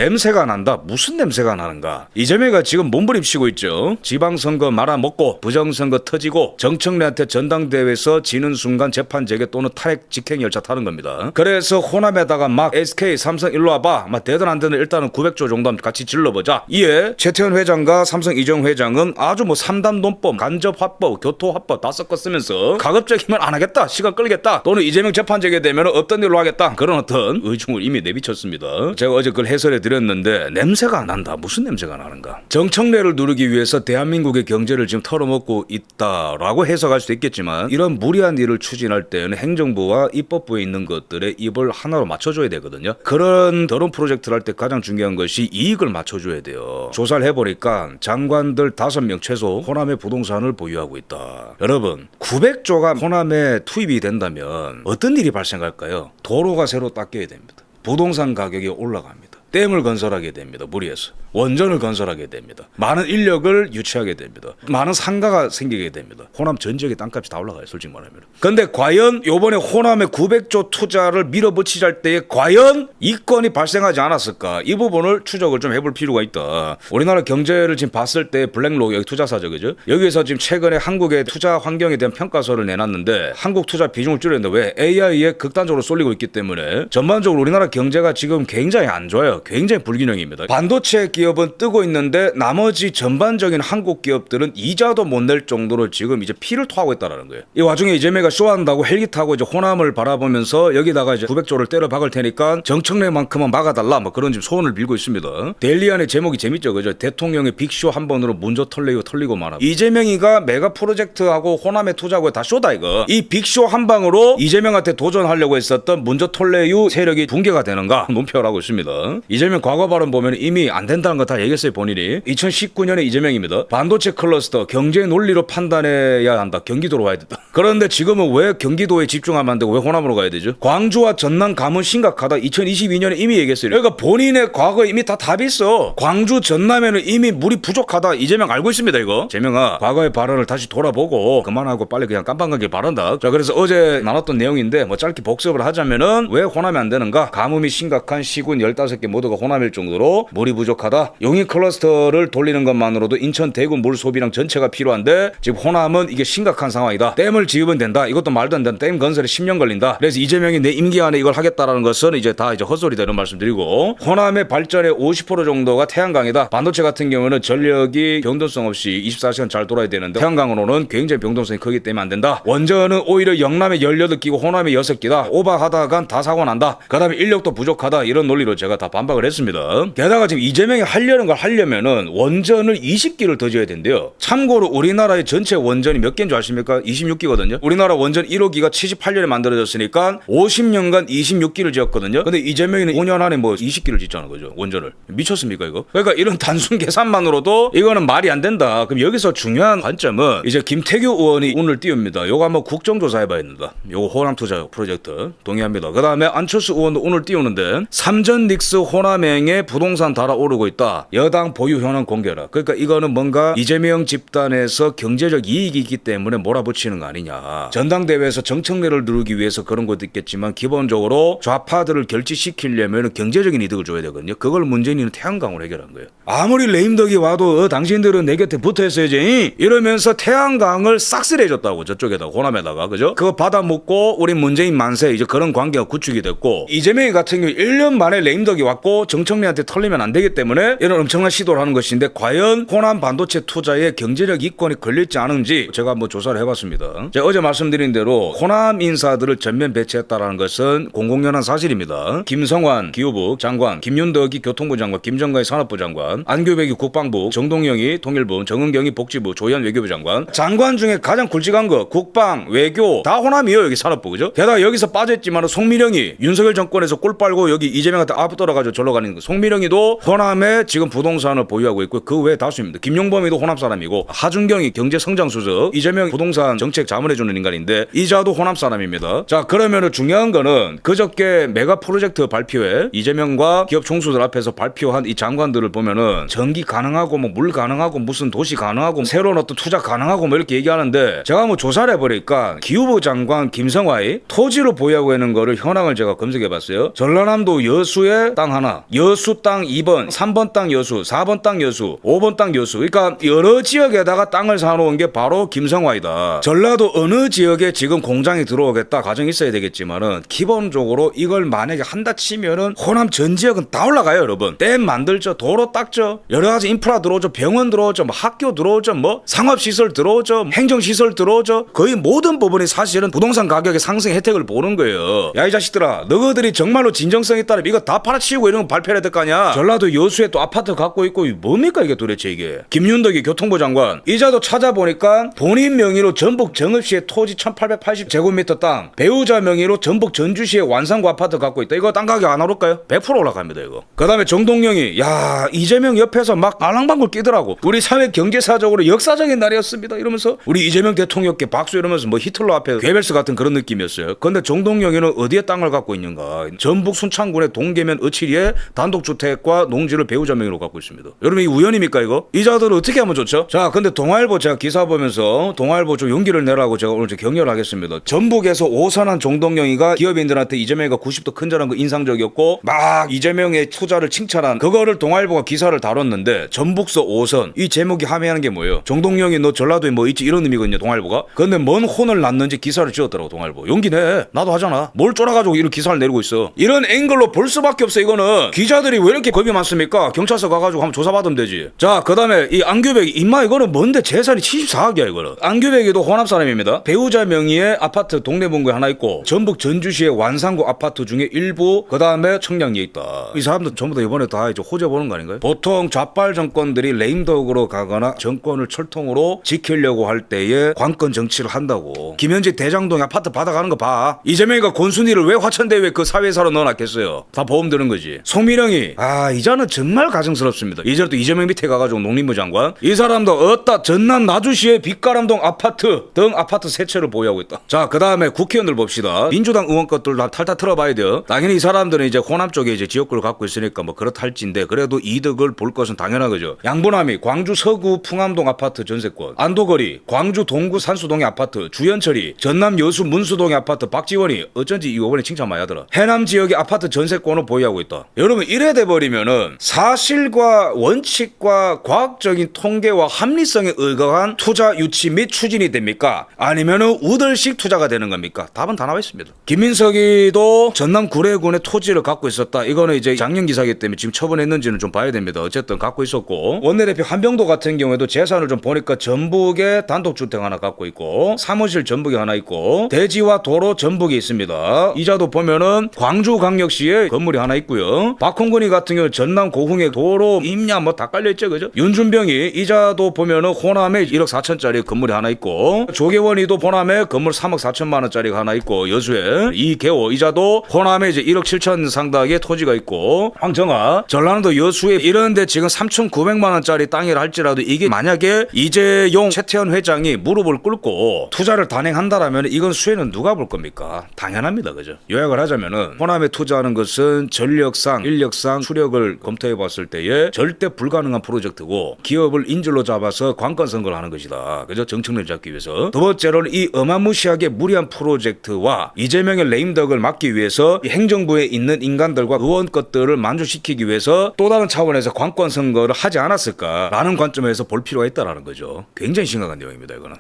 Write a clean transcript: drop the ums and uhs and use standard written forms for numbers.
냄새가 난다. 무슨 냄새가 나는가? 이재명이가 지금 몸부림치고 있죠. 지방선거 말아먹고 부정선거 터지고 정청래한테 전당대회에서 지는 순간 재판 재개 또는 탈핵 직행 열차 타는 겁니다. 그래서 호남에다가 막 SK 삼성 일로 와봐. 막 되든 안 되든 일단은 900조 정도 같이 질러보자. 이에 최태원 회장과 삼성 이정 회장은 아주 뭐 3단 논법, 간접화법, 교토화법 다 섞어 쓰면서 가급적이면 안 하겠다. 시간 끌겠다. 또는 이재명 재판 재개되면 없던 일로 하겠다. 그런 어떤 의중을 이미 내비쳤습니다. 제가 어제 그걸 해설해 드렸는데 냄새가 난다. 무슨 냄새가 나는가? 정청래를 누르기 위해서 대한민국의 경제를 지금 털어먹고 있다라고 해석할 수도 있겠지만 이런 무리한 일을 추진할 때는 행정부와 입법부에 있는 것들의 입을 하나로 맞춰줘야 되거든요. 그런 더러운 프로젝트를 할 때 가장 중요한 것이 이익을 맞춰줘야 돼요. 조사를 해보니까 장관들 5명 최소 호남의 부동산을 보유하고 있다. 여러분 900조가 호남에 투입이 된다면 어떤 일이 발생할까요? 도로가 새로 닦여야 됩니다. 부동산 가격이 올라갑니다. 댐을 건설하게 됩니다. 무리해서. 원전을 건설하게 됩니다. 많은 인력을 유치하게 됩니다. 많은 상가가 생기게 됩니다. 호남 전 지역의 땅값이 다 올라가요. 솔직히 말하면. 근데 과연 요번에 호남에 900조 투자를 밀어붙이자 할 때에 과연 이건이 발생하지 않았을까? 이 부분을 추적을 좀 해볼 필요가 있다. 우리나라 경제를 지금 봤을 때 블랙록 여기 투자사죠. 그죠? 여기에서 지금 최근에 한국의 투자 환경에 대한 평가서를 내놨는데 한국 투자 비중을 줄였는데 왜? AI에 극단적으로 쏠리고 있기 때문에 전반적으로 우리나라 경제가 지금 굉장히 안 좋아요. 굉장히 불균형입니다. 반도체 기업은 뜨고 있는데 나머지 전반적인 한국 기업들은 이자도 못 낼 정도로 지금 이제 피를 토하고 있다는 거예요. 이 와중에 이재명이가 쇼한다고 헬기 타고 이제 호남을 바라보면서 여기다가 이제 900조를 때려 박을 테니까 정청래만큼은 막아달라 뭐 그런 지금 소원을 빌고 있습니다. 데일리안의 제목이 재밌죠. 그죠? 대통령의 빅쇼 한 번으로 문조 털리고 말아. 이재명이가 메가 프로젝트하고 호남에 투자하고 다 쇼다 이거. 이 빅쇼 한 방으로 이재명한테 도전하려고 했었던 문조 털레유 세력이 붕괴가 되는가 논평을 하고 있습니다. 이재명 과거 발언 보면 이미 안 된다는 거 다 얘기했어요 본인이. 2019년에 이재명입니다. 반도체 클러스터 경제 논리로 판단해야 한다. 경기도로 와야 된다. 그런데 지금은 왜 경기도에 집중하면 안 되고 왜 호남으로 가야 되죠? 광주와 전남 감은 심각하다. 2022년에 이미 얘기했어요. 그러니까 본인의 과거에 이미 다 답이 있어. 광주 전남에는 이미 물이 부족하다. 이재명 알고 있습니다 이거. 재명아 과거의 발언을 다시 돌아보고 그만하고 빨리 그냥 깜빡하게 바란다. 자 그래서 어제 나눴던 내용인데 뭐 짧게 복습을 하자면은 왜 호남이 안 되는가? 가뭄이 심각한 시군 15개 모두가 호남일 정도로 물이 부족하다. 용인 클러스터를 돌리는 것만으로도 인천 대구 물 소비량 전체가 필요한데 지금 호남은 이게 심각한 상황이다. 댐을 지으면 된다. 이것도 말도 안 되는 댐 건설에 10년 걸린다. 그래서 이재명이 내 임기 안에 이걸 하겠다라는 것은 이제 다 이제 헛소리다 이런 말씀드리고 호남의 발전의 50% 정도가 태양광이다. 반도체 같은 경우는 전력이 변동성 없이 24시간 잘 돌아야 되는데 태양광으로는 굉장히 변동성이 크기 때문에 안 된다. 원전은 오히려 영남에 18기고 호남에 6기다. 오버하다간 다 사고 난다. 그 다음에 인력도 부족하다. 이런 논리로 제가 다 반박을 했습니다. 게다가 지금 이재명이 하려는 걸 하려면은 원전을 20기를 더 지어야 된대요. 참고로 우리나라의 전체 원전이 몇 개인 줄 아십니까? 26기거든요. 우리나라 원전 1호기가 78년에 만들어졌으니까 50년간 26기를 지었거든요. 근데 이재명이는 5년 안에 뭐 20기를 짓자는 거죠. 원전을. 미쳤습니까 이거? 그러니까 이런 단순 계산만으로도 이거는 말이 안 된다. 그럼 여기서 중요한 관점은 이제 김태규 의원이 오늘 띄웁니다. 요거 한번 국정조사 해봐야 된다. 요거 호남 투자 프로젝트 동의합니다. 그 다음에 안철수 의원도 오늘 띄우는데 삼전 닉스 호남행에 부동산 달아오르고 있다. 여당 보유 현황 공개라. 그러니까 이거는 뭔가 이재명 집단에서 경제적 이익이 있기 때문에 몰아붙이는 거 아니냐. 전당대회에서 정청래를 누르기 위해서 그런 것도 있겠지만 기본적으로 좌파들을 결집시키려면 경제적인 이득을 줘야 되거든요. 그걸 문재인이는 태양광으로 해결한 거예요. 아무리 레임덕이 와도 당신들은 내 곁에 붙어 있어야지 이러면서 태양광을 싹쓸이해줬다고 저쪽에다가 호남에다가 그죠? 그거 받아먹고 우리 문재인 만세 이제 그런 관계가 구축이 됐고 이재명이 같은 경우 1년 만에 레임덕이 왔고 정청래한테 털리면 안 되기 때문에 이런 엄청난 시도를 하는 것인데 과연 호남 반도체 투자에 경제적 이권이 걸릴지 않은지 제가 한번 조사를 해봤습니다. 제가 어제 말씀드린 대로 호남 인사들을 전면 배치했다라는 것은 공공연한 사실입니다. 김성환 기후부 장관, 김윤덕이 교통부 장관, 김정가이 산업부 장관, 안규백이 국방부, 정동영이 통일부, 정은경이 복지부, 조현 외교부 장관. 장관 중에 가장 굵직한 거 국방, 외교 다 호남이에요. 여기 산업부 그죠? 게다가 여기서 빠졌지만 송미령이 윤석열 정권에서 꿀 빨고 여기 이재명한테 아부 떨어가지고 절로 가는 거. 송미령이도 호남에 지금 부동산을 보유하고 있고 그 외에 다수입니다. 김용범이도 호남 사람이고 하준경이 경제성장수석, 이재명 부동산 정책 자문해주는 인간인데 이자도 호남 사람입니다. 자 그러면은 중요한 거는 그저께 메가 프로젝트 발표회 이재명과 기업 총수들 앞에서 발표한 이 장관들을 보면은 전기 가능하고 뭐 물 가능하고 무슨 도시 가능하고 새로운 어떤 투자 가능하고 뭐 이렇게 얘기하는데 제가 뭐 조사를 해보니까 기후부 장관 김성화이 토지로 보유하고 있는 거를 현황을 제가 검색해봤어요. 전라남도 여수에 땅 하나 하나, 여수 땅 2번, 3번 땅 여수, 4번 땅 여수, 5번 땅 여수. 그러니까 여러 지역에다가 땅을 사놓은 게 바로 김성화이다. 전라도 어느 지역에 지금 공장이 들어오겠다 가정이 있어야 되겠지만은 기본적으로 이걸 만약에 한다 치면은 호남 전 지역은 다 올라가요, 여러분. 댐 만들죠, 도로 닦죠, 여러 가지 인프라 들어오죠, 병원 들어오죠, 뭐 학교 들어오죠, 뭐 상업시설 들어오죠, 행정시설 들어오죠. 거의 모든 부분이 사실은 부동산 가격의 상승 혜택을 보는 거예요. 야, 이 자식들아, 너희들이 정말로 진정성이 따르면 이거 다 팔아치우고 이런 거 발표해야 될 거 아니야. 전라도 여수에 또 아파트 갖고 있고 뭡니까 이게 도대체 이게. 김윤덕이 교통부 장관 이자도 찾아보니까 본인 명의로 전북 정읍시에 토지 1880제곱미터 땅, 배우자 명의로 전북 전주시에 완산구 아파트 갖고 있다. 이거 땅 가격 안 오를까요? 100% 올라갑니다 이거. 그 다음에 정동영이 야, 이재명 옆에서 막 알랑방울 끼더라고. 우리 사회 경제사적으로 역사적인 날이었습니다 이러면서 우리 이재명 대통령께 박수 이러면서 뭐 히틀러 앞에 괴벨스 같은 그런 느낌이었어요. 근데 정동영이는 어디에 땅을 갖고 있는가. 전북 순창군의 동계면 어치리에 단독주택과 농지를 배우자 명의로 갖고 있습니다. 여러분 이 우연입니까 이거? 이자들을 어떻게 하면 좋죠? 자, 근데 동아일보 제가 기사 보면서 동아일보 좀 용기를 내라고 제가 오늘 격려를 하겠습니다. 전북에서 오선한 정동영이가 기업인들한테 이재명이가 90도 큰절한 거 인상적이었고 막 이재명의 투자를 칭찬한 그거를 동아일보가 기사를 다뤘는데 전북서 오선 이 제목이 함의하는 게 뭐예요? 정동영이 너 전라도에 뭐 있지 이런 의미거든요 동아일보가. 근데 뭔 혼을 났는지 기사를 지었더라고 동아일보. 용기 내. 나도 하잖아. 뭘 쫄아가지고 이런 기사를 내리고 있어. 이런 앵글로 볼 수밖에 없어. 이거는 기자들이 왜 이렇게 겁이 많습니까? 경찰서 가가지고 한번 조사받으면 되지. 자, 그 다음에 이 안규백이 임마 이거는 뭔데 재산이 74억이야 이거는. 안규백이도 호남 사람입니다. 배우자 명의의 아파트 동래본구에 하나 있고 전북 전주시의 완산구 아파트 중에 일부, 그 다음에 청량리에 있다. 이 사람들 전부 다 이번에 다 이제 호재 보는 거 아닌가요? 보통 좌빨 정권들이 레임덕으로 가거나 정권을 철통으로 지키려고 할 때에 관권 정치를 한다고. 김현지 대장동에 아파트 받아가는 거 봐. 이재명이가 권순이를 왜 화천대유에 그 사회사로 넣어놨겠어요. 다 보험 드는 거지. 송미령이 이자는 정말 가증스럽습니다. 이제 또 이재명 밑에 가가지고 농림부 장관. 이 사람도 어따 전남 나주시의 빛가람동 아파트 등 아파트 세 채를 보유하고 있다. 자, 그 다음에 국회의원들 봅시다. 민주당 의원 것들 다 탈탈 틀어봐야 돼요. 당연히 이 사람들은 이제 호남 쪽에 이제 지역구를 갖고 있으니까 뭐 그렇다 할지인데 그래도 이득을 볼 것은 당연한 거죠. 양보남이 광주 서구 풍암동 아파트 전세권, 안도거리 광주 동구 산수동의 아파트, 주연철이 전남 여수 문수동의 아파트, 박지원이 어쩐지 이번에 칭찬 많이 하더라. 해남 지역의 아파트 전세권을 보유하고 있다. 여러분 이래 돼버리면은 사실과 원칙과 과학적인 통계와 합리성에 의거한 투자 유치 및 추진이 됩니까? 아니면은 우덜식 투자가 되는 겁니까? 답은 다 나와 있습니다. 김민석이도 전남 구례군의 토지를 갖고 있었다. 이거는 이제 작년 기사이기 때문에 지금 처분했는지는 좀 봐야 됩니다. 어쨌든 갖고 있었고, 원내대표 한병도 같은 경우에도 재산을 좀 보니까 전북에 단독주택 하나 갖고 있고 사무실 전북에 하나 있고 대지와 도로 전북에 있습니다. 이자도 보면은 광주광역시에 건물이 하나 있고요. 박홍근이 같은 경우 전남 고흥에 도로 임야 뭐 다 깔려있죠 그죠? 윤준병이 이자도 보면은 호남에 1억 4천짜리 건물이 하나 있고, 조계원이도 호남에 건물 3억 4천만 원짜리가 하나 있고, 여수에 이계호 이자도 호남에 이제 1억 7천 상당의 토지가 있고, 황정아 전라남도 여수에 이런데 지금 3,900만 원짜리 땅이라 할지라도 이게 만약에 이재용 최태원 회장이 무릎을 꿇고 투자를 단행한다라면 이건 수혜는 누가 볼 겁니까? 당연합니다 그죠? 요약을 하자면은 호남에 투자하는 것은 전력상 인력상 수력을 검토해 봤을 때에 절대 불가능한 프로젝트고 기업을 인질로 잡아서 관건 선거를 하는 것이다 그죠? 정책을 잡기 위해서. 두 번째로는 이 어마무시하게 무리한 프로젝트와 이재명의 레임덕을 막기 위해서 이 행정부에 있는 인간들과 의원 것들을 만족시키기 위해서 또 다른 차원에서 관권 선거를 하지 않았을까라는 관점에서 볼 필요가 있다라는 거죠. 굉장히 심각한 내용입니다 이거는.